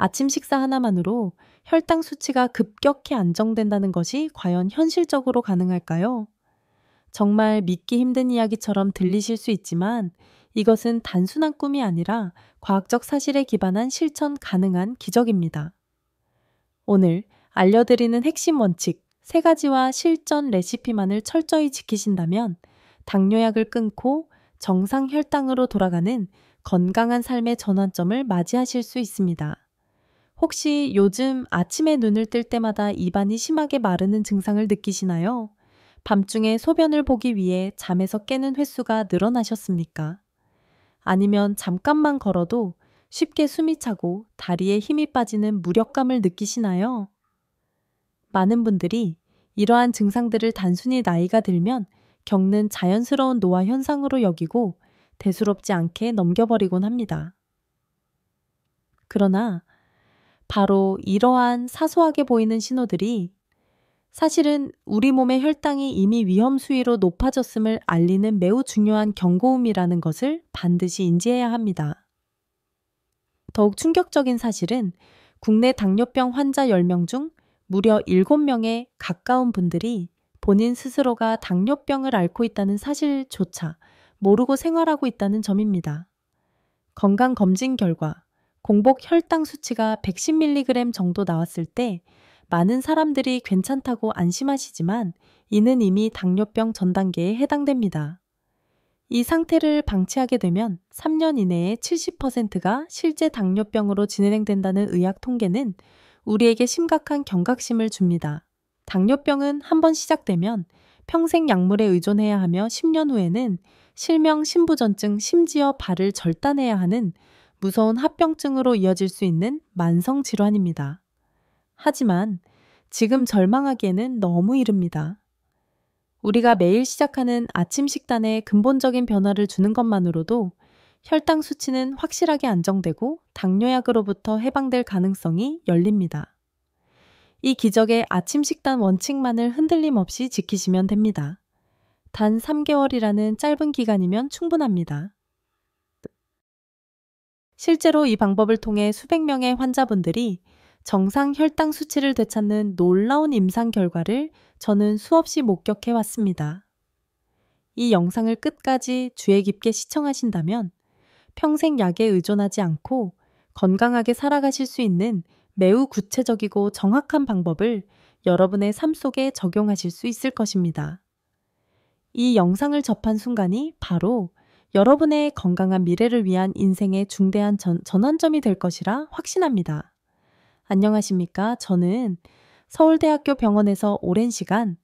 아침 식사 하나만으로 혈당 수치가 급격히 안정된다는 것이 과연 현실적으로 가능할까요? 정말 믿기 힘든 이야기처럼 들리실 수 있지만 이것은 단순한 꿈이 아니라 과학적 사실에 기반한 실천 가능한 기적입니다. 오늘 알려드리는 핵심 원칙 3가지와 실전 레시피만을 철저히 지키신다면 당뇨약을 끊고 정상 혈당으로 돌아가는 건강한 삶의 전환점을 맞이하실 수 있습니다. 혹시 요즘 아침에 눈을 뜰 때마다 입안이 심하게 마르는 증상을 느끼시나요? 밤중에 소변을 보기 위해 잠에서 깨는 횟수가 늘어나셨습니까? 아니면 잠깐만 걸어도 쉽게 숨이 차고 다리에 힘이 빠지는 무력감을 느끼시나요? 많은 분들이 이러한 증상들을 단순히 나이가 들면 겪는 자연스러운 노화 현상으로 여기고 대수롭지 않게 넘겨버리곤 합니다. 그러나 바로 이러한 사소하게 보이는 신호들이 사실은 우리 몸의 혈당이 이미 위험 수위로 높아졌음을 알리는 매우 중요한 경고음이라는 것을 반드시 인지해야 합니다. 더욱 충격적인 사실은 국내 당뇨병 환자 10명 중 무려 7명의 가까운 분들이 본인 스스로가 당뇨병을 앓고 있다는 사실조차 모르고 생활하고 있다는 점입니다. 건강검진 결과 공복 혈당 수치가 110mg 정도 나왔을 때 많은 사람들이 괜찮다고 안심하시지만 이는 이미 당뇨병 전 단계에 해당됩니다. 이 상태를 방치하게 되면 3년 이내에 70%가 실제 당뇨병으로 진행된다는 의학 통계는 우리에게 심각한 경각심을 줍니다. 당뇨병은 한번 시작되면 평생 약물에 의존해야 하며 10년 후에는 실명, 신부전증, 심지어 발을 절단해야 하는 무서운 합병증으로 이어질 수 있는 만성 질환입니다. 하지만 지금 절망하기에는 너무 이릅니다. 우리가 매일 시작하는 아침 식단에 근본적인 변화를 주는 것만으로도 혈당 수치는 확실하게 안정되고 당뇨약으로부터 해방될 가능성이 열립니다. 이 기적의 아침 식단 원칙만을 흔들림 없이 지키시면 됩니다. 단 3개월이라는 짧은 기간이면 충분합니다. 실제로 이 방법을 통해 수백 명의 환자분들이 정상 혈당 수치를 되찾는 놀라운 임상 결과를 저는 수없이 목격해 왔습니다. 이 영상을 끝까지 주의 깊게 시청하신다면 평생 약에 의존하지 않고 건강하게 살아가실 수 있는 매우 구체적이고 정확한 방법을 여러분의 삶 속에 적용하실 수 있을 것입니다. 이 영상을 접한 순간이 바로 여러분의 건강한 미래를 위한 인생의 중대한 전환점이 될 것이라 확신합니다. 안녕하십니까? 저는 서울대학교 병원에서 오랜 시간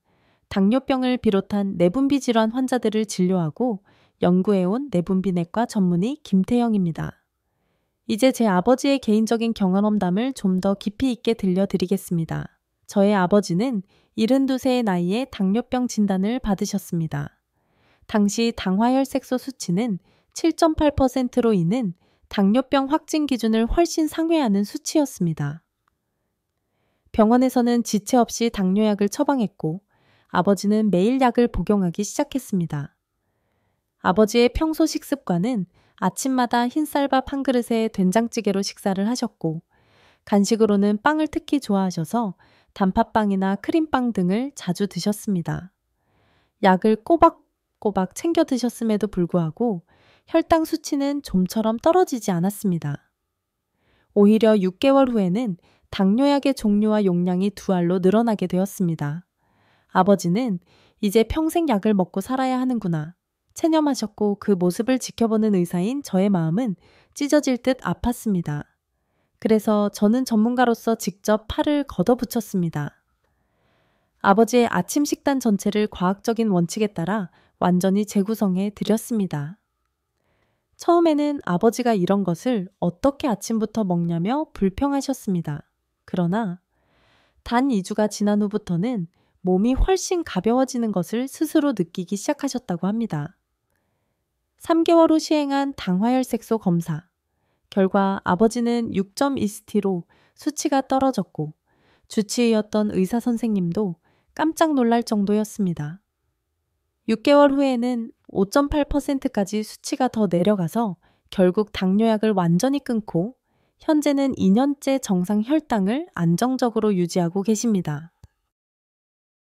당뇨병을 비롯한 내분비 질환 환자들을 진료하고 연구해온 내분비내과 전문의 김태영입니다. 이제 제 아버지의 개인적인 경험담을 좀 더 깊이 있게 들려드리겠습니다. 저의 아버지는 72세의 나이에 당뇨병 진단을 받으셨습니다. 당시 당화혈색소 수치는 7.8%로 이는 당뇨병 확진 기준을 훨씬 상회하는 수치였습니다. 병원에서는 지체 없이 당뇨약을 처방했고 아버지는 매일 약을 복용하기 시작했습니다. 아버지의 평소 식습관은 아침마다 흰쌀밥 한 그릇에 된장찌개로 식사를 하셨고 간식으로는 빵을 특히 좋아하셔서 단팥빵이나 크림빵 등을 자주 드셨습니다. 약을 꼬박꼬박 챙겨 드셨음에도 불구하고 혈당 수치는 좀처럼 떨어지지 않았습니다. 오히려 6개월 후에는 당뇨약의 종류와 용량이 2알로 늘어나게 되었습니다. 아버지는 이제 평생 약을 먹고 살아야 하는구나. 체념하셨고 그 모습을 지켜보는 의사인 저의 마음은 찢어질 듯 아팠습니다. 그래서 저는 전문가로서 직접 팔을 걷어붙였습니다. 아버지의 아침 식단 전체를 과학적인 원칙에 따라 완전히 재구성해 드렸습니다. 처음에는 아버지가 이런 것을 어떻게 아침부터 먹냐며 불평하셨습니다. 그러나 단 2주가 지난 후부터는 몸이 훨씬 가벼워지는 것을 스스로 느끼기 시작하셨다고 합니다. 3개월 후 시행한 당화혈색소 검사. 결과 아버지는 6.2스티로 수치가 떨어졌고 주치의였던 의사 선생님도 깜짝 놀랄 정도였습니다. 6개월 후에는 5.8%까지 수치가 더 내려가서 결국 당뇨약을 완전히 끊고 현재는 2년째 정상 혈당을 안정적으로 유지하고 계십니다.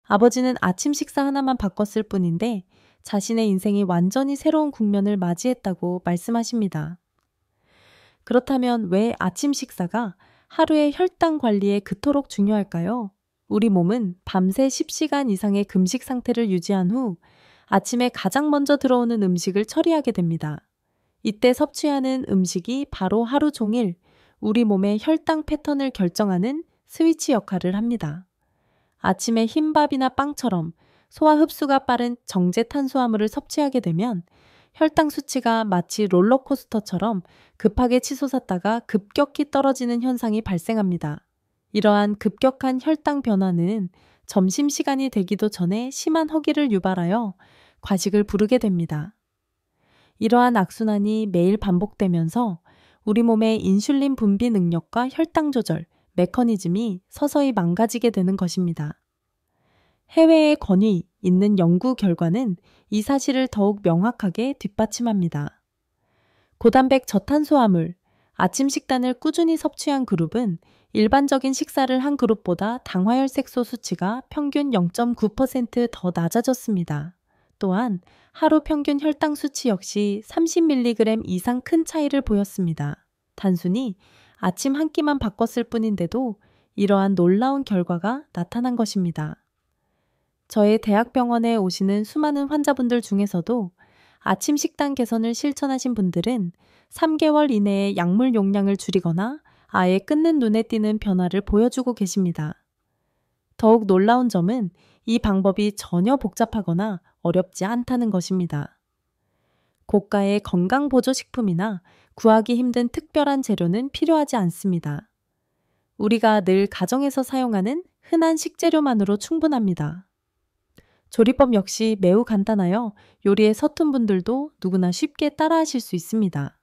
아버지는 아침 식사 하나만 바꿨을 뿐인데 자신의 인생이 완전히 새로운 국면을 맞이했다고 말씀하십니다. 그렇다면 왜 아침 식사가 하루의 혈당 관리에 그토록 중요할까요? 우리 몸은 밤새 10시간 이상의 금식 상태를 유지한 후 아침에 가장 먼저 들어오는 음식을 처리하게 됩니다. 이때 섭취하는 음식이 바로 하루 종일 우리 몸의 혈당 패턴을 결정하는 스위치 역할을 합니다. 아침에 흰밥이나 빵처럼 소화 흡수가 빠른 정제 탄수화물을 섭취하게 되면 혈당 수치가 마치 롤러코스터처럼 급하게 치솟았다가 급격히 떨어지는 현상이 발생합니다. 이러한 급격한 혈당 변화는 점심시간이 되기도 전에 심한 허기를 유발하여 과식을 부르게 됩니다. 이러한 악순환이 매일 반복되면서 우리 몸의 인슐린 분비 능력과 혈당 조절, 메커니즘이 서서히 망가지게 되는 것입니다. 해외에 권위 있는 연구 결과는 이 사실을 더욱 명확하게 뒷받침합니다. 고단백 저탄수화물, 아침 식단을 꾸준히 섭취한 그룹은 일반적인 식사를 한 그룹보다 당화혈색소 수치가 평균 0.9% 더 낮아졌습니다. 또한 하루 평균 혈당 수치 역시 30mg 이상 큰 차이를 보였습니다. 단순히 아침 한 끼만 바꿨을 뿐인데도 이러한 놀라운 결과가 나타난 것입니다. 저의 대학병원에 오시는 수많은 환자분들 중에서도 아침 식단 개선을 실천하신 분들은 3개월 이내에 약물 용량을 줄이거나 아예 끊는 눈에 띄는 변화를 보여주고 계십니다. 더욱 놀라운 점은 이 방법이 전혀 복잡하거나 어렵지 않다는 것입니다. 고가의 건강보조식품이나 구하기 힘든 특별한 재료는 필요하지 않습니다. 우리가 늘 가정에서 사용하는 흔한 식재료만으로 충분합니다. 조리법 역시 매우 간단하여 요리에 서툰 분들도 누구나 쉽게 따라하실 수 있습니다.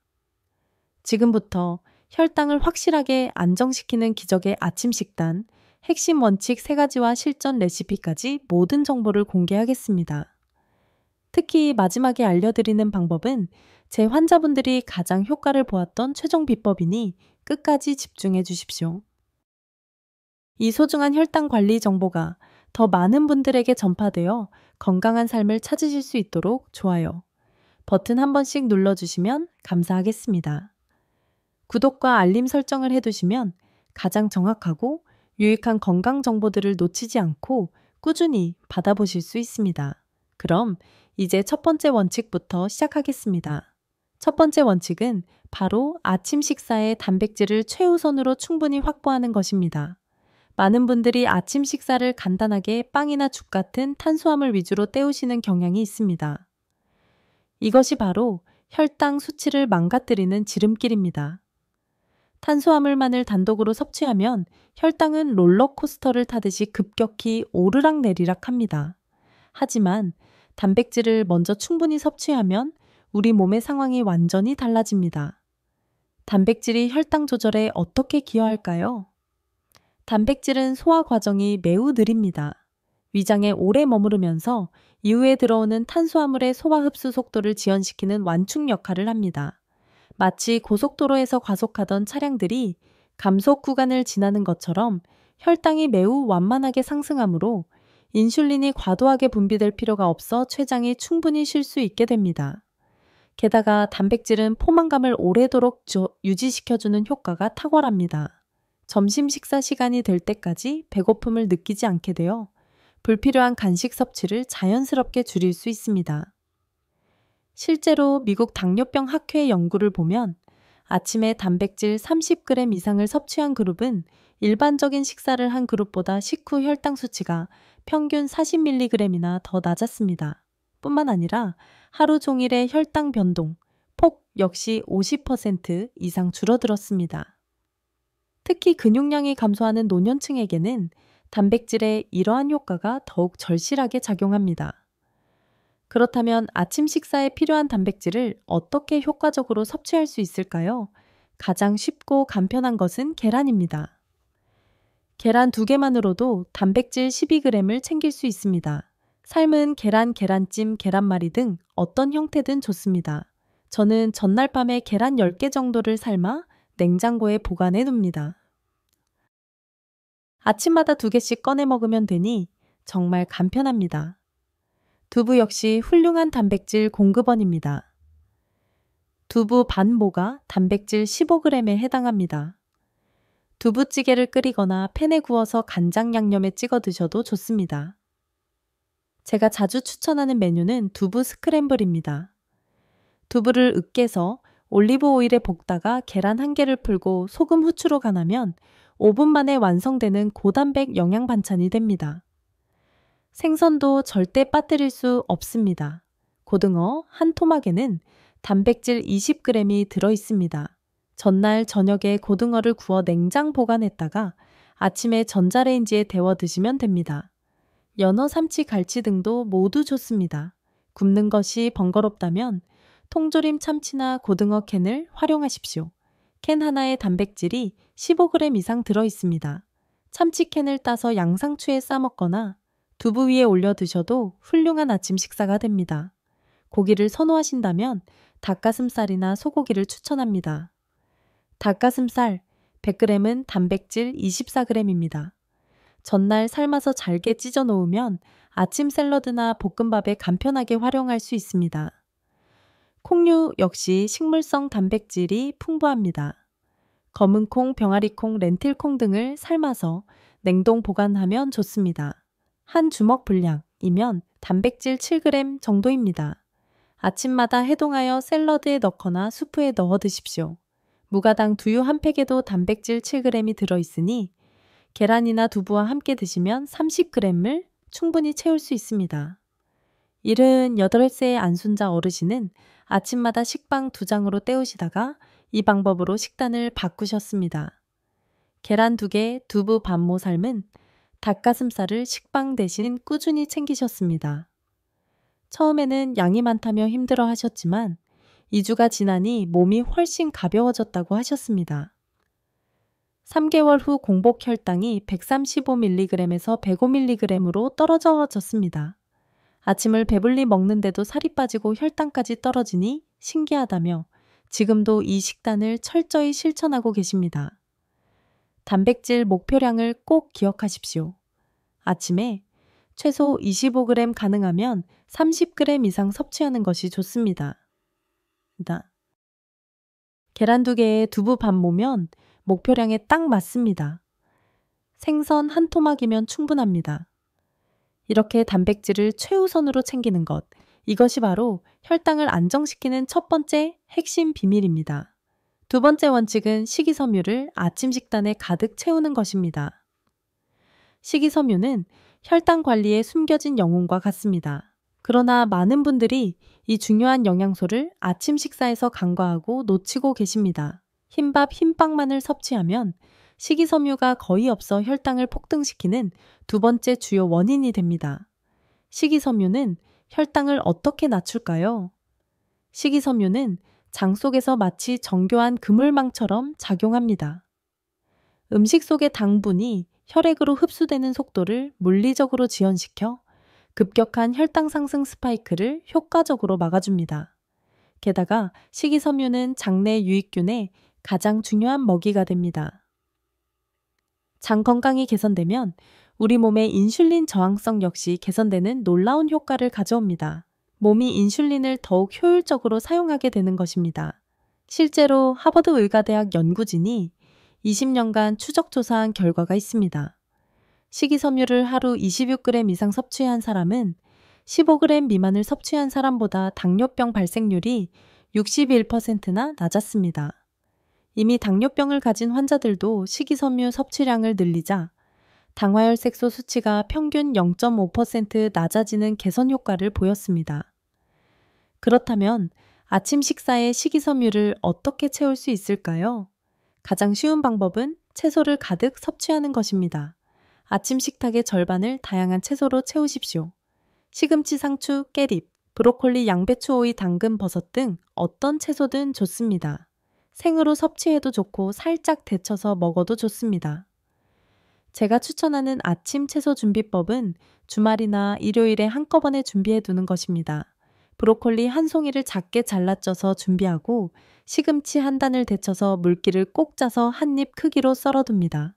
지금부터 혈당을 확실하게 안정시키는 기적의 아침 식단, 핵심 원칙 3가지와 실전 레시피까지 모든 정보를 공개하겠습니다. 특히 마지막에 알려드리는 방법은 제 환자분들이 가장 효과를 보았던 최종 비법이니 끝까지 집중해 주십시오. 이 소중한 혈당 관리 정보가 더 많은 분들에게 전파되어 건강한 삶을 찾으실 수 있도록 좋아요 버튼 한 번씩 눌러주시면 감사하겠습니다. 구독과 알림 설정을 해두시면 가장 정확하고 유익한 건강 정보들을 놓치지 않고 꾸준히 받아보실 수 있습니다. 그럼 이제 첫 번째 원칙부터 시작하겠습니다. 첫 번째 원칙은 바로 아침 식사의 단백질을 최우선으로 충분히 확보하는 것입니다. 많은 분들이 아침 식사를 간단하게 빵이나 죽 같은 탄수화물 위주로 때우시는 경향이 있습니다. 이것이 바로 혈당 수치를 망가뜨리는 지름길입니다. 탄수화물만을 단독으로 섭취하면 혈당은 롤러코스터를 타듯이 급격히 오르락내리락 합니다. 하지만 단백질을 먼저 충분히 섭취하면 우리 몸의 상황이 완전히 달라집니다. 단백질이 혈당 조절에 어떻게 기여할까요? 단백질은 소화 과정이 매우 느립니다. 위장에 오래 머무르면서 이후에 들어오는 탄수화물의 소화 흡수 속도를 지연시키는 완충 역할을 합니다. 마치 고속도로에서 과속하던 차량들이 감속 구간을 지나는 것처럼 혈당이 매우 완만하게 상승하므로 인슐린이 과도하게 분비될 필요가 없어 췌장이 충분히 쉴 수 있게 됩니다. 게다가 단백질은 포만감을 오래도록 유지시켜주는 효과가 탁월합니다. 점심 식사 시간이 될 때까지 배고픔을 느끼지 않게 되어 불필요한 간식 섭취를 자연스럽게 줄일 수 있습니다. 실제로 미국 당뇨병 학회 연구를 보면 아침에 단백질 30g 이상을 섭취한 그룹은 일반적인 식사를 한 그룹보다 식후 혈당 수치가 평균 40mg이나 더 낮았습니다. 뿐만 아니라 하루 종일의 혈당 변동, 폭 역시 50% 이상 줄어들었습니다. 특히 근육량이 감소하는 노년층에게는 단백질의 이러한 효과가 더욱 절실하게 작용합니다. 그렇다면 아침 식사에 필요한 단백질을 어떻게 효과적으로 섭취할 수 있을까요? 가장 쉽고 간편한 것은 계란입니다. 계란 2개만으로도 단백질 12g을 챙길 수 있습니다. 삶은 계란, 계란찜, 계란말이 등 어떤 형태든 좋습니다. 저는 전날 밤에 계란 10개 정도를 삶아 냉장고에 보관해 둡니다. 아침마다 2개씩 꺼내 먹으면 되니 정말 간편합니다. 두부 역시 훌륭한 단백질 공급원입니다. 두부 반모가 단백질 15g에 해당합니다. 두부찌개를 끓이거나 팬에 구워서 간장 양념에 찍어 드셔도 좋습니다. 제가 자주 추천하는 메뉴는 두부 스크램블입니다. 두부를 으깨서 올리브 오일에 볶다가 계란 1개를 풀고 소금 후추로 간하면 5분 만에 완성되는 고단백 영양 반찬이 됩니다. 생선도 절대 빠뜨릴 수 없습니다. 고등어 한 토막에는 단백질 20g이 들어 있습니다. 전날 저녁에 고등어를 구워 냉장 보관했다가 아침에 전자레인지에 데워 드시면 됩니다. 연어, 삼치, 갈치 등도 모두 좋습니다. 굽는 것이 번거롭다면 통조림 참치나 고등어 캔을 활용하십시오. 캔 하나에 단백질이 15g 이상 들어 있습니다. 참치 캔을 따서 양상추에 싸 먹거나 두부 위에 올려 드셔도 훌륭한 아침 식사가 됩니다. 고기를 선호하신다면 닭가슴살이나 소고기를 추천합니다. 닭가슴살 100g은 단백질 24g입니다. 전날 삶아서 잘게 찢어 놓으면 아침 샐러드나 볶음밥에 간편하게 활용할 수 있습니다. 콩류 역시 식물성 단백질이 풍부합니다. 검은콩, 병아리콩, 렌틸콩 등을 삶아서 냉동 보관하면 좋습니다. 한 주먹 분량이면 단백질 7g 정도입니다. 아침마다 해동하여 샐러드에 넣거나 수프에 넣어 드십시오. 무가당 두유 한 팩에도 단백질 7g이 들어있으니 계란이나 두부와 함께 드시면 30g을 충분히 채울 수 있습니다. 78세의 안순자 어르신은 아침마다 식빵 2장으로 때우시다가 이 방법으로 식단을 바꾸셨습니다. 계란 2개, 두부 반모 삶은 닭가슴살을 식빵 대신 꾸준히 챙기셨습니다. 처음에는 양이 많다며 힘들어 하셨지만 2주가 지나니 몸이 훨씬 가벼워졌다고 하셨습니다. 3개월 후 공복 혈당이 135mg에서 105mg으로 떨어졌습니다. 아침을 배불리 먹는데도 살이 빠지고 혈당까지 떨어지니 신기하다며 지금도 이 식단을 철저히 실천하고 계십니다. 단백질 목표량을 꼭 기억하십시오. 아침에 최소 25g 가능하면 30g 이상 섭취하는 것이 좋습니다. 계란 2개에 두부 반모면 목표량에 딱 맞습니다. 생선 한 토막이면 충분합니다. 이렇게 단백질을 최우선으로 챙기는 것, 이것이 바로 혈당을 안정시키는 첫 번째 핵심 비밀입니다. 두 번째 원칙은 식이섬유를 아침 식단에 가득 채우는 것입니다. 식이섬유는 혈당 관리에 숨겨진 영웅과 같습니다. 그러나 많은 분들이 이 중요한 영양소를 아침 식사에서 간과하고 놓치고 계십니다. 흰밥, 흰빵만을 섭취하면 식이섬유가 거의 없어 혈당을 폭등시키는 두 번째 주요 원인이 됩니다. 식이섬유는 혈당을 어떻게 낮출까요? 식이섬유는 장 속에서 마치 정교한 그물망처럼 작용합니다. 음식 속의 당분이 혈액으로 흡수되는 속도를 물리적으로 지연시켜 급격한 혈당 상승 스파이크를 효과적으로 막아줍니다. 게다가 식이섬유는 장내 유익균의 가장 중요한 먹이가 됩니다. 장 건강이 개선되면 우리 몸의 인슐린 저항성 역시 개선되는 놀라운 효과를 가져옵니다. 몸이 인슐린을 더욱 효율적으로 사용하게 되는 것입니다. 실제로 하버드 의과대학 연구진이 20년간 추적 조사한 결과가 있습니다. 식이섬유를 하루 26g 이상 섭취한 사람은 15g 미만을 섭취한 사람보다 당뇨병 발생률이 61%나 낮았습니다. 이미 당뇨병을 가진 환자들도 식이섬유 섭취량을 늘리자 당화혈색소 수치가 평균 0.5% 낮아지는 개선 효과를 보였습니다. 그렇다면 아침 식사에 식이섬유를 어떻게 채울 수 있을까요? 가장 쉬운 방법은 채소를 가득 섭취하는 것입니다. 아침 식탁의 절반을 다양한 채소로 채우십시오. 시금치, 상추, 깻잎, 브로콜리, 양배추, 오이, 당근, 버섯 등 어떤 채소든 좋습니다. 생으로 섭취해도 좋고 살짝 데쳐서 먹어도 좋습니다. 제가 추천하는 아침 채소 준비법은 주말이나 일요일에 한꺼번에 준비해 두는 것입니다. 브로콜리 한 송이를 작게 잘라 쪄서 준비하고 시금치 한 단을 데쳐서 물기를 꼭 짜서 한 입 크기로 썰어둡니다.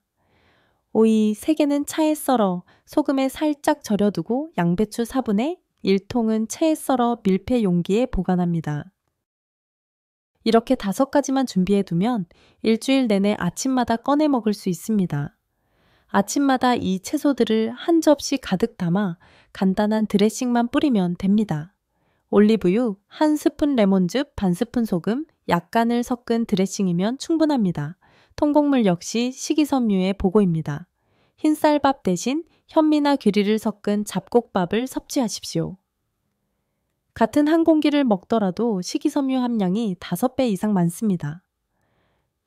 오이 3개는 차에 썰어 소금에 살짝 절여두고 양배추 4분의 1통은 체에 썰어 밀폐 용기에 보관합니다. 이렇게 5가지만 준비해두면 일주일 내내 아침마다 꺼내 먹을 수 있습니다. 아침마다 이 채소들을 한 접시 가득 담아 간단한 드레싱만 뿌리면 됩니다. 올리브유, 1스푼 레몬즙, 반 스푼 소금, 약간을 섞은 드레싱이면 충분합니다. 통곡물 역시 식이섬유의 보고입니다. 흰쌀밥 대신 현미나 귀리를 섞은 잡곡밥을 섭취하십시오. 같은 한 공기를 먹더라도 식이섬유 함량이 5배 이상 많습니다.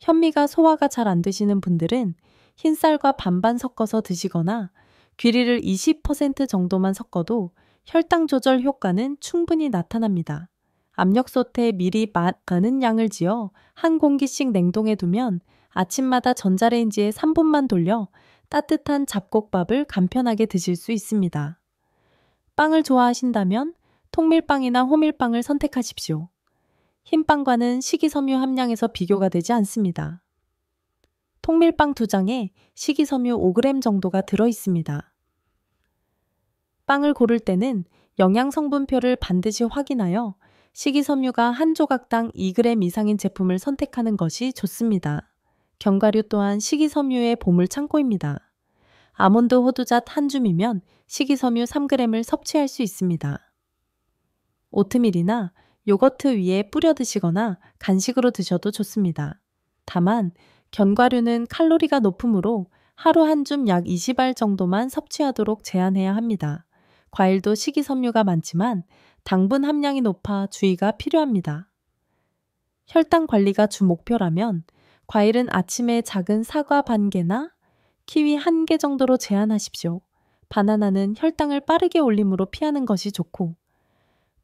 현미가 소화가 잘 안 되시는 분들은 흰쌀과 반반 섞어서 드시거나 귀리를 20% 정도만 섞어도 혈당 조절 효과는 충분히 나타납니다. 압력솥에 미리 많은 양을 지어 한 공기씩 냉동해 두면 아침마다 전자레인지에 3분만 돌려 따뜻한 잡곡밥을 간편하게 드실 수 있습니다. 빵을 좋아하신다면 통밀빵이나 호밀빵을 선택하십시오. 흰빵과는 식이섬유 함량에서 비교가 되지 않습니다. 통밀빵 2장에 식이섬유 5g 정도가 들어있습니다. 빵을 고를 때는 영양성분표를 반드시 확인하여 식이섬유가 한 조각당 2g 이상인 제품을 선택하는 것이 좋습니다. 견과류 또한 식이섬유의 보물창고입니다. 아몬드 호두잣 한 줌이면 식이섬유 3g을 섭취할 수 있습니다. 오트밀이나 요거트 위에 뿌려 드시거나 간식으로 드셔도 좋습니다. 다만 견과류는 칼로리가 높으므로 하루 한 줌 약 20알 정도만 섭취하도록 제한해야 합니다. 과일도 식이섬유가 많지만 당분 함량이 높아 주의가 필요합니다. 혈당 관리가 주 목표라면 과일은 아침에 작은 사과 반 개나 키위 1개 정도로 제한하십시오. 바나나는 혈당을 빠르게 올림으로 피하는 것이 좋고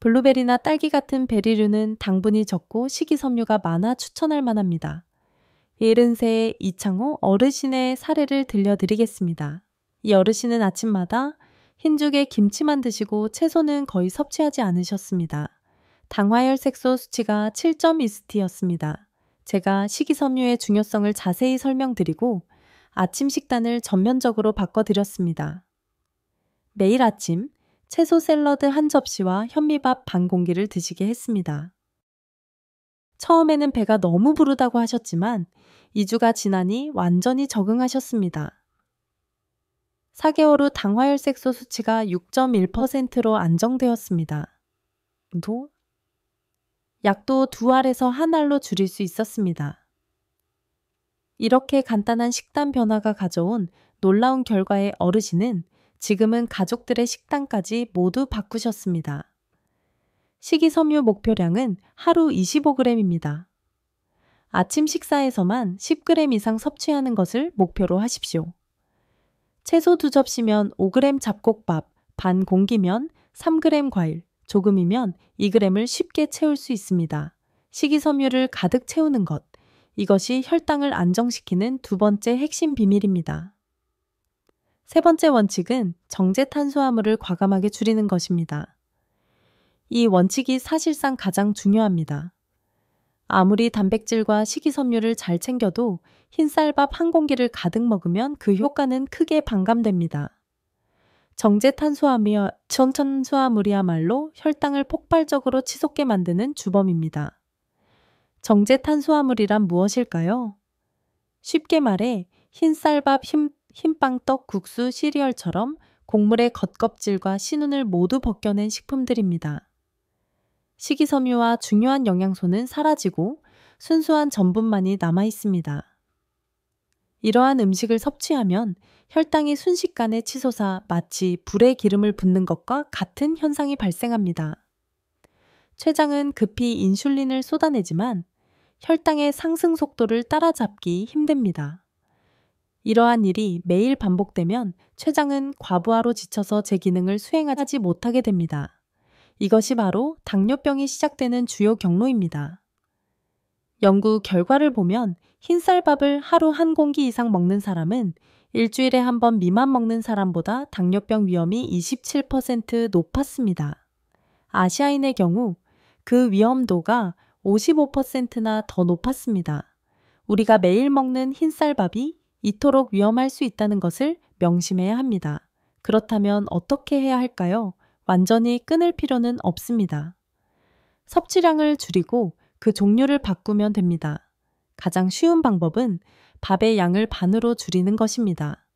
블루베리나 딸기 같은 베리류는 당분이 적고 식이섬유가 많아 추천할 만합니다. 70세의 이창호 어르신의 사례를 들려드리겠습니다. 이 어르신은 아침마다 흰죽에 김치만 드시고 채소는 거의 섭취하지 않으셨습니다. 당화혈색소 수치가 7.2스트였습니다. 제가 식이섬유의 중요성을 자세히 설명드리고 아침 식단을 전면적으로 바꿔드렸습니다. 매일 아침 채소 샐러드 한 접시와 현미밥 반 공기를 드시게 했습니다. 처음에는 배가 너무 부르다고 하셨지만 2주가 지나니 완전히 적응하셨습니다. 4개월 후 당화혈색소 수치가 6.1%로 안정되었습니다. 약도 2알에서 1알로 줄일 수 있었습니다. 이렇게 간단한 식단 변화가 가져온 놀라운 결과의 어르신은 지금은 가족들의 식단까지 모두 바꾸셨습니다. 식이섬유 목표량은 하루 25g입니다. 아침 식사에서만 10g 이상 섭취하는 것을 목표로 하십시오. 채소 2접시면 5g 잡곡밥, 반 공기면 3g 과일, 조금이면 2g을 쉽게 채울 수 있습니다. 식이섬유를 가득 채우는 것, 이것이 혈당을 안정시키는 2번째 핵심 비밀입니다. 3번째 원칙은 정제 탄수화물을 과감하게 줄이는 것입니다. 이 원칙이 사실상 가장 중요합니다. 아무리 단백질과 식이섬유를 잘 챙겨도 흰쌀밥 한 공기를 가득 먹으면 그 효과는 크게 반감됩니다. 정제 탄수화물이야말로 혈당을 폭발적으로 치솟게 만드는 주범입니다. 정제 탄수화물이란 무엇일까요? 쉽게 말해 흰쌀밥, 흰빵떡, 국수, 시리얼처럼 곡물의 겉껍질과 신운을 모두 벗겨낸 식품들입니다. 식이섬유와 중요한 영양소는 사라지고 순수한 전분만이 남아 있습니다. 이러한 음식을 섭취하면 혈당이 순식간에 치솟아 마치 불에 기름을 붓는 것과 같은 현상이 발생합니다. 췌장은 급히 인슐린을 쏟아내지만 혈당의 상승 속도를 따라잡기 힘듭니다. 이러한 일이 매일 반복되면 췌장은 과부하로 지쳐서 제 기능을 수행하지 못하게 됩니다. 이것이 바로 당뇨병이 시작되는 주요 경로입니다. 연구 결과를 보면 흰쌀밥을 하루 한 공기 이상 먹는 사람은 일주일에 한 번 미만 먹는 사람보다 당뇨병 위험이 27% 높았습니다. 아시아인의 경우 그 위험도가 55%나 더 높았습니다. 우리가 매일 먹는 흰쌀밥이 이토록 위험할 수 있다는 것을 명심해야 합니다. 그렇다면 어떻게 해야 할까요? 완전히 끊을 필요는 없습니다. 섭취량을 줄이고 그 종류를 바꾸면 됩니다. 가장 쉬운 방법은 밥의 양을 반으로 줄이는 것입니다.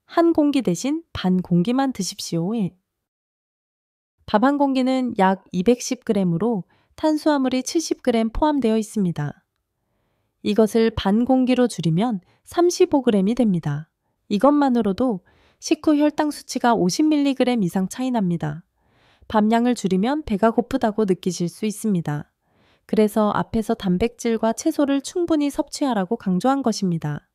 한 공기 대신 반 공기만 드십시오. 밥 한 공기는 약 210g으로 탄수화물이 70g 포함되어 있습니다. 이것을 반 공기로 줄이면 35g이 됩니다. 이것만으로도 식후 혈당 수치가 50mg 이상 차이 납니다. 밥량을 줄이면 배가 고프다고 느끼실 수 있습니다. 그래서 앞에서 단백질과 채소를 충분히 섭취하라고 강조한 것입니다.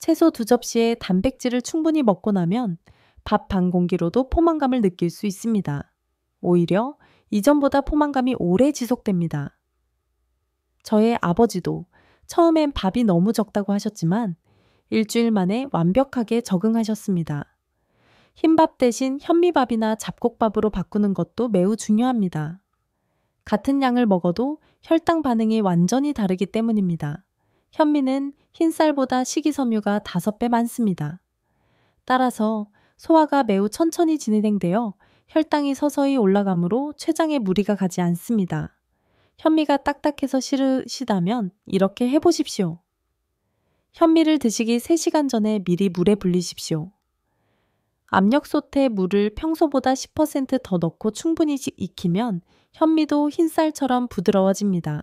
채소 2접시에 단백질을 충분히 먹고 나면 밥 반 공기로도 포만감을 느낄 수 있습니다. 오히려 이전보다 포만감이 오래 지속됩니다. 저의 아버지도 처음엔 밥이 너무 적다고 하셨지만 일주일 만에 완벽하게 적응하셨습니다. 흰밥 대신 현미밥이나 잡곡밥으로 바꾸는 것도 매우 중요합니다. 같은 양을 먹어도 혈당 반응이 완전히 다르기 때문입니다. 현미는 흰쌀보다 식이섬유가 5배 많습니다. 따라서 소화가 매우 천천히 진행되어 혈당이 서서히 올라가므로 췌장에 무리가 가지 않습니다. 현미가 딱딱해서 싫으시다면 이렇게 해보십시오. 현미를 드시기 3시간 전에 미리 물에 불리십시오. 압력솥에 물을 평소보다 10%더 넣고 충분히 익히면 현미도 흰쌀처럼 부드러워집니다.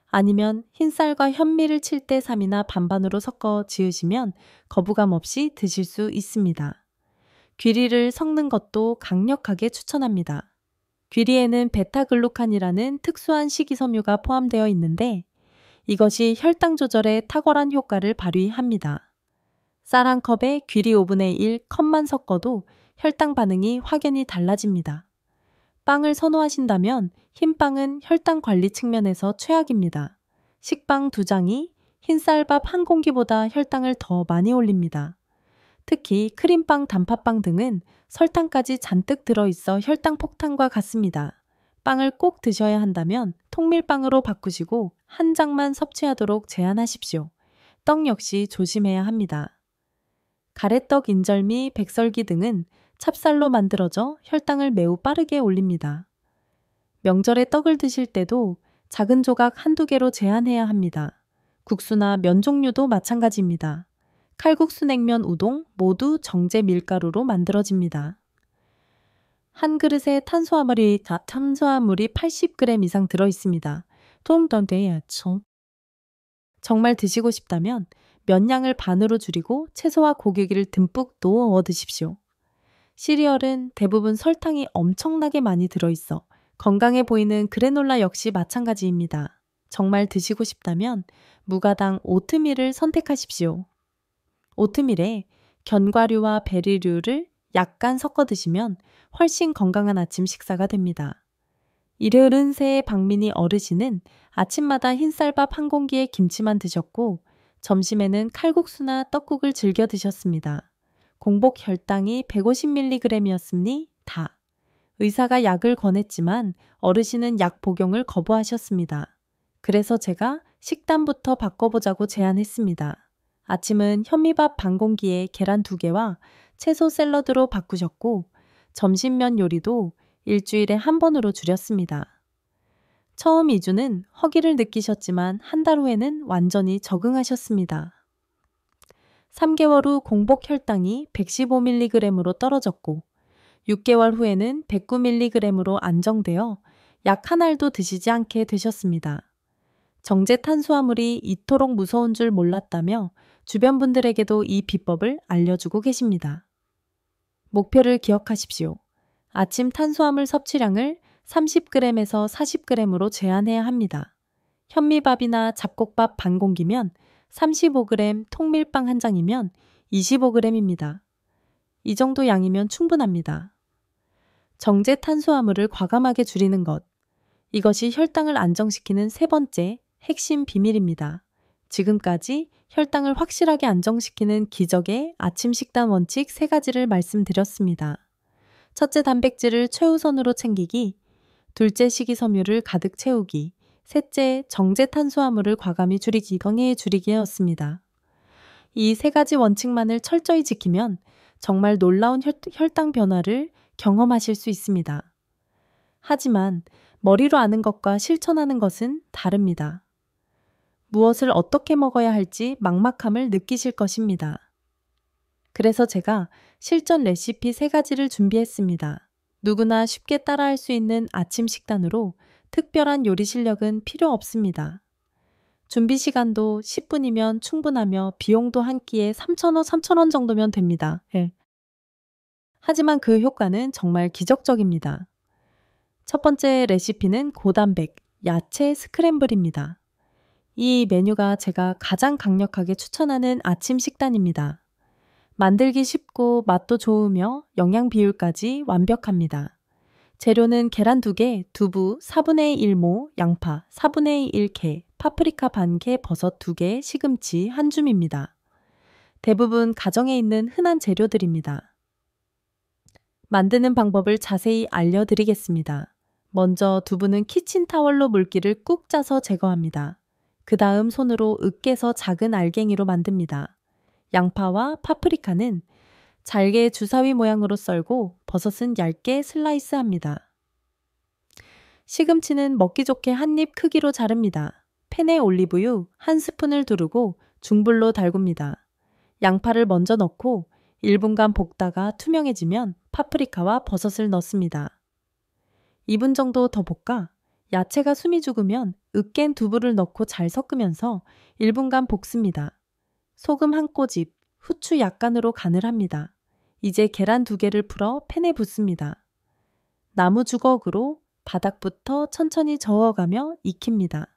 아니면 흰쌀과 현미를 7대 3이나 반반으로 섞어 지으시면 거부감 없이 드실 수 있습니다. 귀리를 섞는 것도 강력하게 추천합니다. 귀리에는 베타글루칸이라는 특수한 식이섬유가 포함되어 있는데 이것이 혈당 조절에 탁월한 효과를 발휘합니다. 쌀 한 컵에 귀리 5분의 1 컵만 섞어도 혈당 반응이 확연히 달라집니다. 빵을 선호하신다면 흰빵은 혈당 관리 측면에서 최악입니다. 식빵 2장이 흰쌀밥 한 공기보다 혈당을 더 많이 올립니다. 특히 크림빵, 단팥빵 등은 설탕까지 잔뜩 들어있어 혈당 폭탄과 같습니다. 빵을 꼭 드셔야 한다면 통밀빵으로 바꾸시고 한 장만 섭취하도록 제한하십시오. 떡 역시 조심해야 합니다. 가래떡, 인절미, 백설기 등은 찹쌀로 만들어져 혈당을 매우 빠르게 올립니다. 명절에 떡을 드실 때도 작은 조각 한두 개로 제한해야 합니다. 국수나 면 종류도 마찬가지입니다. 칼국수, 냉면, 우동 모두 정제 밀가루로 만들어집니다. 한 그릇에 탄수화물이 80g 이상 들어있습니다. 정말 드시고 싶다면 면양을 반으로 줄이고 채소와 고기를 듬뿍 넣어 드십시오. 시리얼은 대부분 설탕이 엄청나게 많이 들어있어 건강해 보이는 그래놀라 역시 마찬가지입니다. 정말 드시고 싶다면 무가당 오트밀을 선택하십시오. 오트밀에 견과류와 베리류를 약간 섞어 드시면 훨씬 건강한 아침 식사가 됩니다. 일요일은 새해 박민희 어르신은 아침마다 흰쌀밥 한 공기에 김치만 드셨고 점심에는 칼국수나 떡국을 즐겨 드셨습니다. 공복 혈당이 150mg이었으니 다. 의사가 약을 권했지만 어르신은 약 복용을 거부하셨습니다. 그래서 제가 식단부터 바꿔보자고 제안했습니다. 아침은 현미밥 반 공기에 계란 2개와 채소 샐러드로 바꾸셨고 점심면 요리도 일주일에 한 번으로 줄였습니다. 처음 2주는 허기를 느끼셨지만 한 달 후에는 완전히 적응하셨습니다. 3개월 후 공복 혈당이 115mg으로 떨어졌고 6개월 후에는 109mg으로 안정되어 약 한 알도 드시지 않게 되셨습니다. 정제 탄수화물이 이토록 무서운 줄 몰랐다며 주변 분들에게도 이 비법을 알려주고 계십니다. 목표를 기억하십시오. 아침 탄수화물 섭취량을 30g에서 40g으로 제한해야 합니다. 현미밥이나 잡곡밥 반 공기면 35g, 통밀빵 한 장이면 25g입니다. 이 정도 양이면 충분합니다. 정제 탄수화물을 과감하게 줄이는 것. 이것이 혈당을 안정시키는 3번째 핵심 비밀입니다. 지금까지 혈당을 확실하게 안정시키는 기적의 아침 식단 원칙 3가지를 말씀드렸습니다. 첫째, 단백질을 최우선으로 챙기기. 둘째, 식이섬유를 가득 채우기. 셋째, 정제 탄수화물을 과감히 줄이기, 건강에 줄이기였습니다. 이 세 가지 원칙만을 철저히 지키면 정말 놀라운 혈당 변화를 경험하실 수 있습니다. 하지만 머리로 아는 것과 실천하는 것은 다릅니다. 무엇을 어떻게 먹어야 할지 막막함을 느끼실 것입니다. 그래서 제가 실전 레시피 3가지를 준비했습니다. 누구나 쉽게 따라할 수 있는 아침 식단으로 특별한 요리 실력은 필요 없습니다. 준비 시간도 10분이면 충분하며 비용도 한 끼에 3,000원 정도면 됩니다. 하지만 그 효과는 정말 기적적입니다. 첫 번째 레시피는 고단백, 야채 스크램블입니다. 이 메뉴가 제가 가장 강력하게 추천하는 아침 식단입니다. 만들기 쉽고 맛도 좋으며 영양 비율까지 완벽합니다. 재료는 계란 2개, 두부 4분의 1모, 양파 4분의 1개, 파프리카 반개, 버섯 2개, 시금치 1줌입니다. 대부분 가정에 있는 흔한 재료들입니다. 만드는 방법을 자세히 알려드리겠습니다. 먼저 두부는 키친타월로 물기를 꾹 짜서 제거합니다. 그 다음 손으로 으깨서 작은 알갱이로 만듭니다. 양파와 파프리카는 잘게 주사위 모양으로 썰고 버섯은 얇게 슬라이스합니다. 시금치는 먹기 좋게 한 입 크기로 자릅니다. 팬에 올리브유 1스푼을 두르고 중불로 달굽니다. 양파를 먼저 넣고 1분간 볶다가 투명해지면 파프리카와 버섯을 넣습니다. 2분 정도 더 볶아 야채가 숨이 죽으면 으깬 두부를 넣고 잘 섞으면서 1분간 볶습니다. 소금 1꼬집, 후추 약간으로 간을 합니다. 이제 계란 2개를 풀어 팬에 붓습니다. 나무 주걱으로 바닥부터 천천히 저어가며 익힙니다.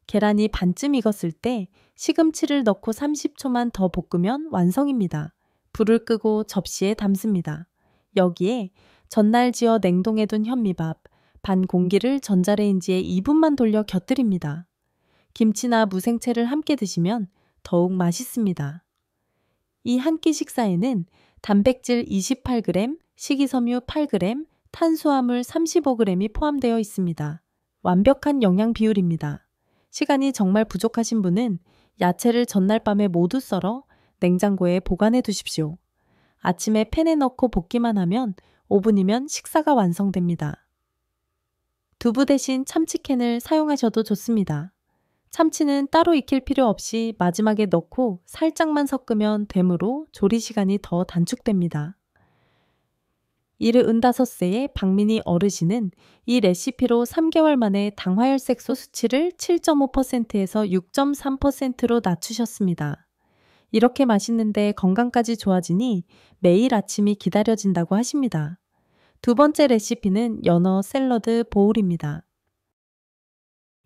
계란이 반쯤 익었을 때 시금치를 넣고 30초만 더 볶으면 완성입니다. 불을 끄고 접시에 담습니다. 여기에 전날 지어 냉동해둔 현미밥 반 공기를 전자레인지에 2분만 돌려 곁들입니다. 김치나 무생채를 함께 드시면 더욱 맛있습니다. 이 한 끼 식사에는 단백질 28g, 식이섬유 8g, 탄수화물 35g이 포함되어 있습니다. 완벽한 영양 비율입니다. 시간이 정말 부족하신 분은 야채를 전날 밤에 모두 썰어 냉장고에 보관해 두십시오. 아침에 팬에 넣고 볶기만 하면 5분이면 식사가 완성됩니다. 두부 대신 참치캔을 사용하셔도 좋습니다. 참치는 따로 익힐 필요 없이 마지막에 넣고 살짝만 섞으면 되므로 조리 시간이 더 단축됩니다. 75세의 박민희 어르신은 이 레시피로 3개월 만에 당화혈색소 수치를 7.5%에서 6.3%로 낮추셨습니다. 이렇게 맛있는데 건강까지 좋아지니 매일 아침이 기다려진다고 하십니다. 두 번째 레시피는 연어 샐러드 보울입니다.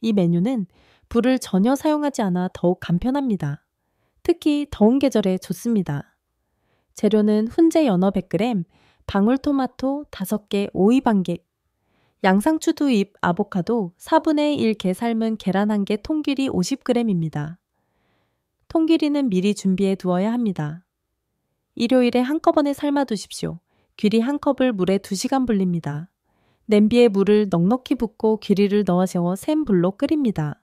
이 메뉴는 불을 전혀 사용하지 않아 더욱 간편합니다. 특히 더운 계절에 좋습니다. 재료는 훈제 연어 100g, 방울토마토 5개, 오이 반개, 양상추 2입, 아보카도 4분의 1개 삶은 계란 1개, 통길이 50g입니다. 통길이는 미리 준비해 두어야 합니다. 일요일에 한꺼번에 삶아 두십시오. 귀리 1컵을 물에 2시간 불립니다. 냄비에 물을 넉넉히 붓고 귀리를 넣어 세워 센 불로 끓입니다.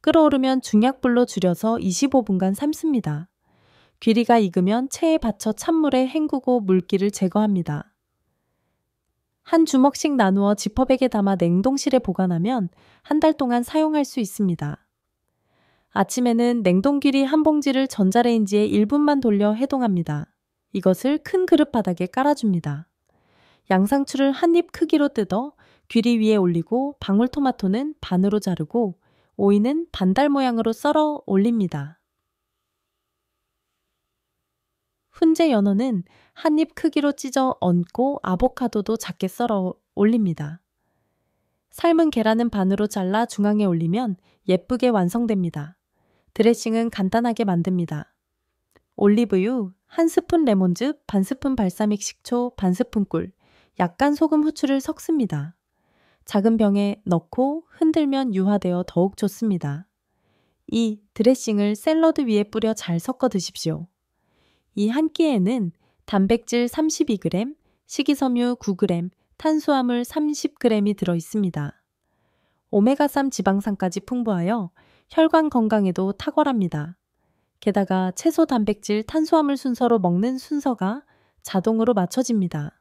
끓어오르면 중약불로 줄여서 25분간 삶습니다. 귀리가 익으면 체에 받쳐 찬물에 헹구고 물기를 제거합니다. 한 주먹씩 나누어 지퍼백에 담아 냉동실에 보관하면 한 달 동안 사용할 수 있습니다. 아침에는 냉동귀리 한 봉지를 전자레인지에 1분만 돌려 해동합니다. 이것을 큰 그릇 바닥에 깔아줍니다. 양상추를 한 입 크기로 뜯어 귀리 위에 올리고 방울토마토는 반으로 자르고 오이는 반달 모양으로 썰어 올립니다. 훈제 연어는 한 입 크기로 찢어 얹고 아보카도도 작게 썰어 올립니다. 삶은 계란은 반으로 잘라 중앙에 올리면 예쁘게 완성됩니다. 드레싱은 간단하게 만듭니다. 올리브유 1스푼 레몬즙, 반스푼 발사믹 식초, 반스푼 꿀, 약간 소금 후추를 섞습니다. 작은 병에 넣고 흔들면 유화되어 더욱 좋습니다. 이 드레싱을 샐러드 위에 뿌려 잘 섞어 드십시오. 이 한 끼에는 단백질 32g, 식이섬유 9g, 탄수화물 30g이 들어 있습니다. 오메가3 지방산까지 풍부하여 혈관 건강에도 탁월합니다. 게다가 채소, 단백질, 탄수화물 순서로 먹는 순서가 자동으로 맞춰집니다.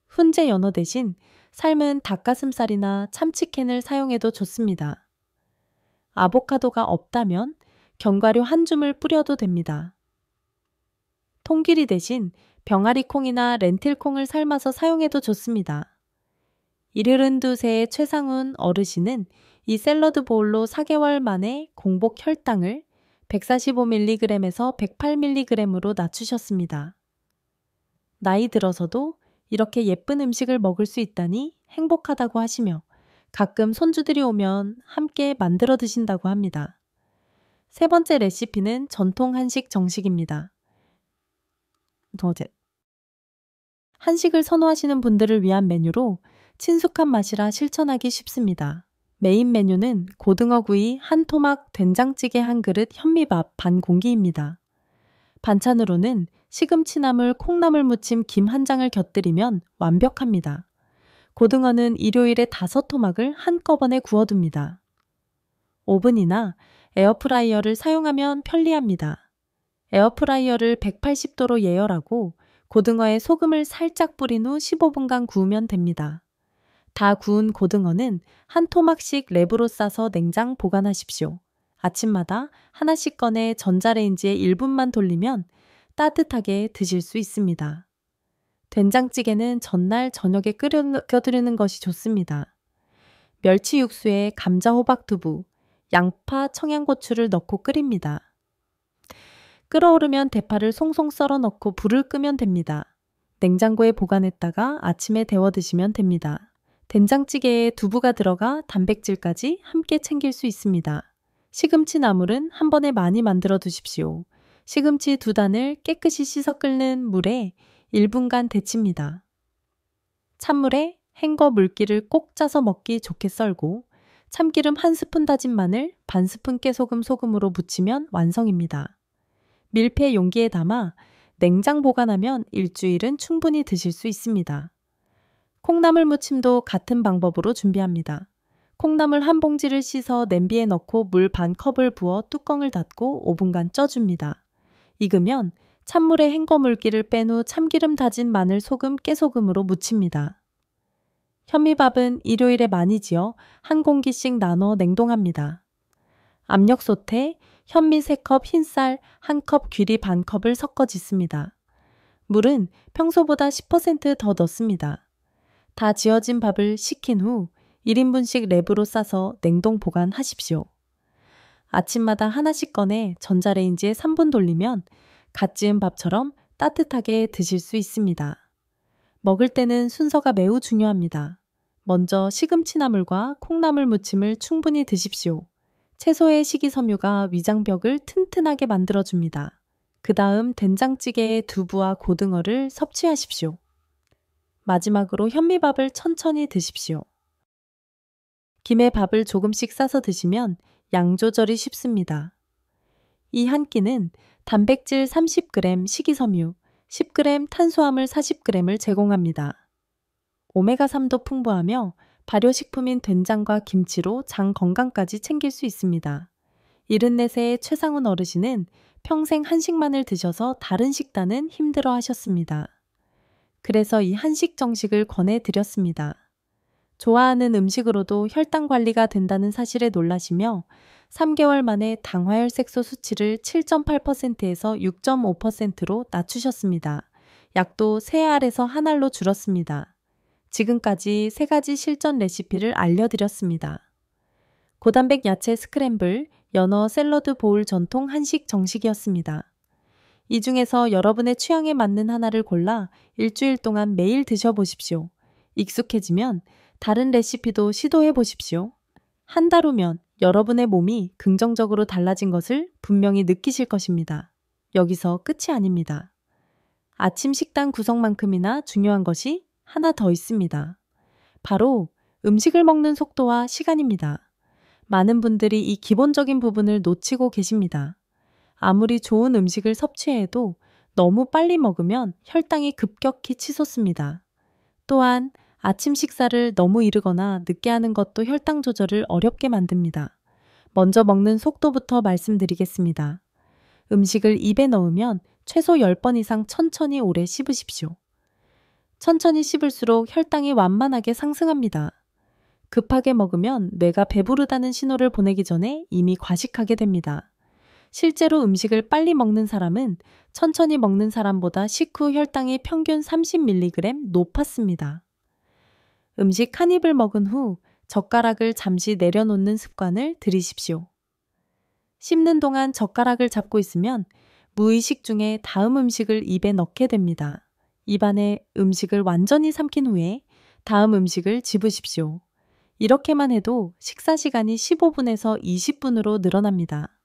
훈제 연어 대신 삶은 닭가슴살이나 참치캔을 사용해도 좋습니다. 아보카도가 없다면 견과류 한 줌을 뿌려도 됩니다. 통기리 대신 병아리콩이나 렌틸콩을 삶아서 사용해도 좋습니다. 72세의 최상훈 어르신은 이 샐러드 보울로 4개월 만에 공복 혈당을 145mg에서 108mg으로 낮추셨습니다. 나이 들어서도 이렇게 예쁜 음식을 먹을 수 있다니 행복하다고 하시며 가끔 손주들이 오면 함께 만들어 드신다고 합니다. 세 번째 레시피는 전통 한식 정식입니다. 한식을 선호하시는 분들을 위한 메뉴로 친숙한 맛이라 실천하기 쉽습니다. 메인 메뉴는 고등어구이 한 토막, 된장찌개 한 그릇, 현미밥 반 공기입니다. 반찬으로는 시금치나물, 콩나물 무침, 김 한 장을 곁들이면 완벽합니다. 고등어는 일요일에 5토막을 한꺼번에 구워둡니다. 오븐이나 에어프라이어를 사용하면 편리합니다. 에어프라이어를 180도로 예열하고 고등어에 소금을 살짝 뿌린 후 15분간 구우면 됩니다. 다 구운 고등어는 한 토막씩 랩으로 싸서 냉장 보관하십시오. 아침마다 하나씩 꺼내 전자레인지에 1분만 돌리면 따뜻하게 드실 수 있습니다. 된장찌개는 전날 저녁에 끓여드리는 것이 좋습니다. 멸치 육수에 감자, 호박, 두부, 양파, 청양고추를 넣고 끓입니다. 끓어오르면 대파를 송송 썰어 넣고 불을 끄면 됩니다. 냉장고에 보관했다가 아침에 데워 드시면 됩니다. 된장찌개에 두부가 들어가 단백질까지 함께 챙길 수 있습니다. 시금치 나물은 한 번에 많이 만들어 두십시오. 시금치 2단을 깨끗이 씻어 끓는 물에 1분간 데칩니다. 찬물에 헹궈 물기를 꼭 짜서 먹기 좋게 썰고 참기름 1스푼 다진 마늘, 반 스푼 깨소금, 소금으로 무치면 완성입니다. 밀폐 용기에 담아 냉장 보관하면 일주일은 충분히 드실 수 있습니다. 콩나물 무침도 같은 방법으로 준비합니다. 콩나물 한 봉지를 씻어 냄비에 넣고 물 반 컵을 부어 뚜껑을 닫고 5분간 쪄줍니다. 익으면 찬물에 헹궈 물기를 뺀 후 참기름 다진 마늘, 소금, 깨소금으로 무칩니다. 현미밥은 일요일에 많이 지어 한 공기씩 나눠 냉동합니다. 압력솥에 현미 3컵, 흰쌀 1컵, 귀리 반 컵을 섞어 짓습니다. 물은 평소보다 10% 더 넣습니다. 다 지어진 밥을 식힌 후 1인분씩 랩으로 싸서 냉동 보관하십시오. 아침마다 하나씩 꺼내 전자레인지에 3분 돌리면 갓 지은 밥처럼 따뜻하게 드실 수 있습니다. 먹을 때는 순서가 매우 중요합니다. 먼저 시금치나물과 콩나물 무침을 충분히 드십시오. 채소의 식이섬유가 위장벽을 튼튼하게 만들어줍니다. 그 다음 된장찌개에 두부와 고등어를 섭취하십시오. 마지막으로 현미밥을 천천히 드십시오. 김에 밥을 조금씩 싸서 드시면 양 조절이 쉽습니다. 이 한 끼는 단백질 30g, 식이섬유 10g, 탄수화물 40g을 제공합니다. 오메가3도 풍부하며 발효식품인 된장과 김치로 장 건강까지 챙길 수 있습니다. 74세의 최상훈 어르신은 평생 한식만을 드셔서 다른 식단은 힘들어 하셨습니다. 그래서 이 한식 정식을 권해드렸습니다. 좋아하는 음식으로도 혈당 관리가 된다는 사실에 놀라시며 3개월 만에 당화혈색소 수치를 7.8%에서 6.5%로 낮추셨습니다. 약도 3알에서 1알로 줄었습니다. 지금까지 3가지 실전 레시피를 알려드렸습니다. 고단백 야채 스크램블, 연어 샐러드 보울 전통 한식 정식이었습니다. 이 중에서 여러분의 취향에 맞는 하나를 골라 일주일 동안 매일 드셔보십시오. 익숙해지면 다른 레시피도 시도해 보십시오. 한 달 후면 여러분의 몸이 긍정적으로 달라진 것을 분명히 느끼실 것입니다. 여기서 끝이 아닙니다. 아침 식단 구성만큼이나 중요한 것이 하나 더 있습니다. 바로 음식을 먹는 속도와 시간입니다. 많은 분들이 이 기본적인 부분을 놓치고 계십니다. 아무리 좋은 음식을 섭취해도 너무 빨리 먹으면 혈당이 급격히 치솟습니다. 또한 아침 식사를 너무 이르거나 늦게 하는 것도 혈당 조절을 어렵게 만듭니다. 먼저 먹는 속도부터 말씀드리겠습니다. 음식을 입에 넣으면 최소 10번 이상 천천히 오래 씹으십시오. 천천히 씹을수록 혈당이 완만하게 상승합니다. 급하게 먹으면 뇌가 배부르다는 신호를 보내기 전에 이미 과식하게 됩니다. 실제로 음식을 빨리 먹는 사람은 천천히 먹는 사람보다 식후 혈당이 평균 30mg 높았습니다. 음식 한 입을 먹은 후 젓가락을 잠시 내려놓는 습관을 들이십시오. 씹는 동안 젓가락을 잡고 있으면 무의식 중에 다음 음식을 입에 넣게 됩니다. 입안에 음식을 완전히 삼킨 후에 다음 음식을 집으십시오. 이렇게만 해도 식사 시간이 15분에서 20분으로 늘어납니다.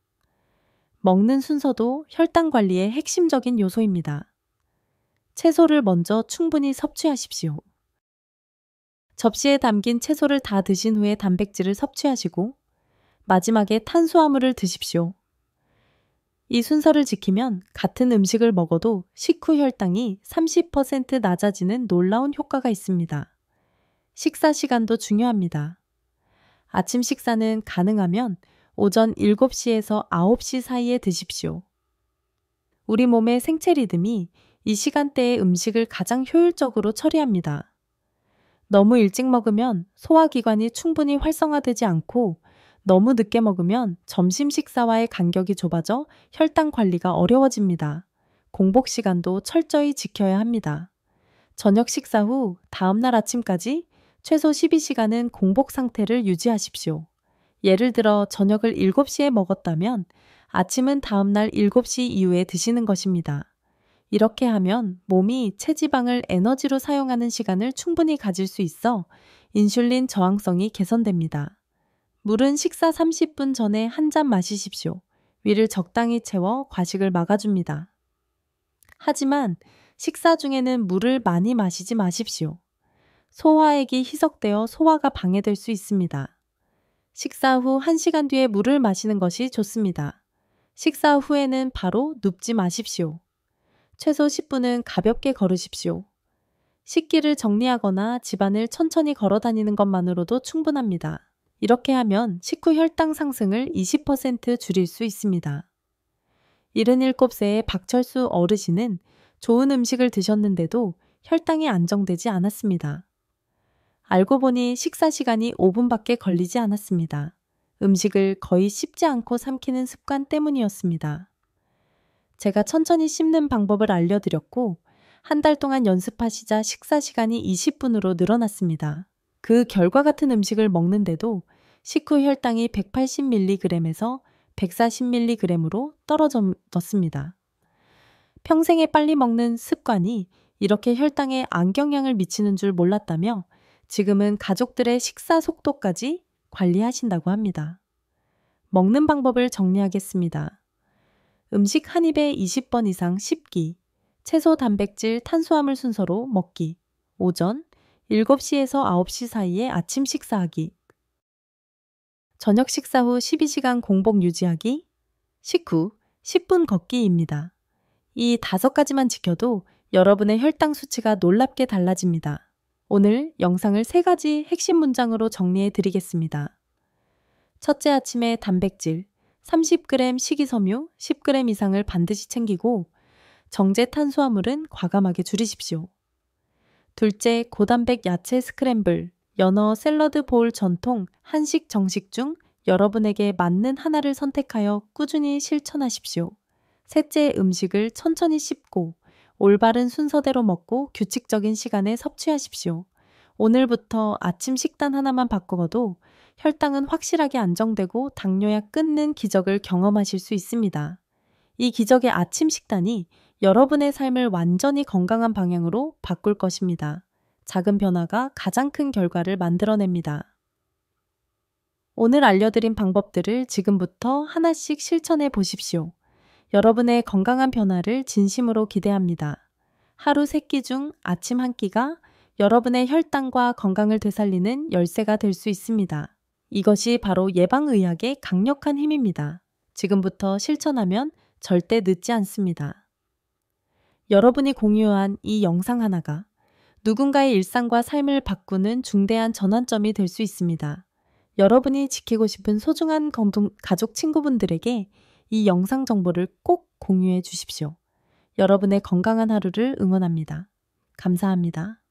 먹는 순서도 혈당 관리의 핵심적인 요소입니다. 채소를 먼저 충분히 섭취하십시오. 접시에 담긴 채소를 다 드신 후에 단백질을 섭취하시고 마지막에 탄수화물을 드십시오. 이 순서를 지키면 같은 음식을 먹어도 식후 혈당이 30% 낮아지는 놀라운 효과가 있습니다. 식사 시간도 중요합니다. 아침 식사는 가능하면 오전 7시에서 9시 사이에 드십시오. 우리 몸의 생체 리듬이 이 시간대에 음식을 가장 효율적으로 처리합니다. 너무 일찍 먹으면 소화기관이 충분히 활성화되지 않고 너무 늦게 먹으면 점심 식사와의 간격이 좁아져 혈당 관리가 어려워집니다. 공복 시간도 철저히 지켜야 합니다. 저녁 식사 후 다음날 아침까지 최소 12시간은 공복 상태를 유지하십시오. 예를 들어 저녁을 7시에 먹었다면 아침은 다음날 7시 이후에 드시는 것입니다. 이렇게 하면 몸이 체지방을 에너지로 사용하는 시간을 충분히 가질 수 있어 인슐린 저항성이 개선됩니다. 물은 식사 30분 전에 한 잔 마시십시오. 위를 적당히 채워 과식을 막아줍니다. 하지만 식사 중에는 물을 많이 마시지 마십시오. 소화액이 희석되어 소화가 방해될 수 있습니다. 식사 후 1시간 뒤에 물을 마시는 것이 좋습니다. 식사 후에는 바로 눕지 마십시오. 최소 10분은 가볍게 걸으십시오. 식기를 정리하거나 집안을 천천히 걸어 다니는 것만으로도 충분합니다. 이렇게 하면 식후 혈당 상승을 20% 줄일 수 있습니다. 77세의 박철수 어르신은 좋은 음식을 드셨는데도 혈당이 안정되지 않았습니다. 알고 보니 식사 시간이 5분밖에 걸리지 않았습니다. 음식을 거의 씹지 않고 삼키는 습관 때문이었습니다. 제가 천천히 씹는 방법을 알려드렸고 한 달 동안 연습하시자 식사 시간이 20분으로 늘어났습니다. 그 결과 같은 음식을 먹는데도 식후 혈당이 180mg에서 140mg으로 떨어졌습니다. 평생에 빨리 먹는 습관이 이렇게 혈당에 악영향을 미치는 줄 몰랐다며 지금은 가족들의 식사 속도까지 관리하신다고 합니다. 먹는 방법을 정리하겠습니다. 음식 한 입에 20번 이상 씹기, 채소, 단백질, 탄수화물 순서로 먹기, 오전 7시에서 9시 사이에 아침 식사하기, 저녁 식사 후 12시간 공복 유지하기, 식후 10분 걷기입니다. 이 5가지만 지켜도 여러분의 혈당 수치가 놀랍게 달라집니다. 오늘 영상을 3가지 핵심 문장으로 정리해 드리겠습니다. 첫째, 아침에 단백질 30g 식이섬유 10g 이상을 반드시 챙기고 정제 탄수화물은 과감하게 줄이십시오. 둘째, 고단백 야채 스크램블, 연어 샐러드 볼 전통, 한식, 정식 중 여러분에게 맞는 하나를 선택하여 꾸준히 실천하십시오. 셋째, 음식을 천천히 씹고 올바른 순서대로 먹고 규칙적인 시간에 섭취하십시오. 오늘부터 아침 식단 하나만 바꾸어도 혈당은 확실하게 안정되고 당뇨약 끊는 기적을 경험하실 수 있습니다. 이 기적의 아침 식단이 여러분의 삶을 완전히 건강한 방향으로 바꿀 것입니다. 작은 변화가 가장 큰 결과를 만들어냅니다. 오늘 알려드린 방법들을 지금부터 하나씩 실천해 보십시오. 여러분의 건강한 변화를 진심으로 기대합니다. 하루 3끼 중 아침 한 끼가 여러분의 혈당과 건강을 되살리는 열쇠가 될 수 있습니다. 이것이 바로 예방의학의 강력한 힘입니다. 지금부터 실천하면 절대 늦지 않습니다. 여러분이 공유한 이 영상 하나가 누군가의 일상과 삶을 바꾸는 중대한 전환점이 될 수 있습니다. 여러분이 지키고 싶은 소중한 가족 친구분들에게 이 영상 정보를 꼭 공유해 주십시오. 여러분의 건강한 하루를 응원합니다. 감사합니다.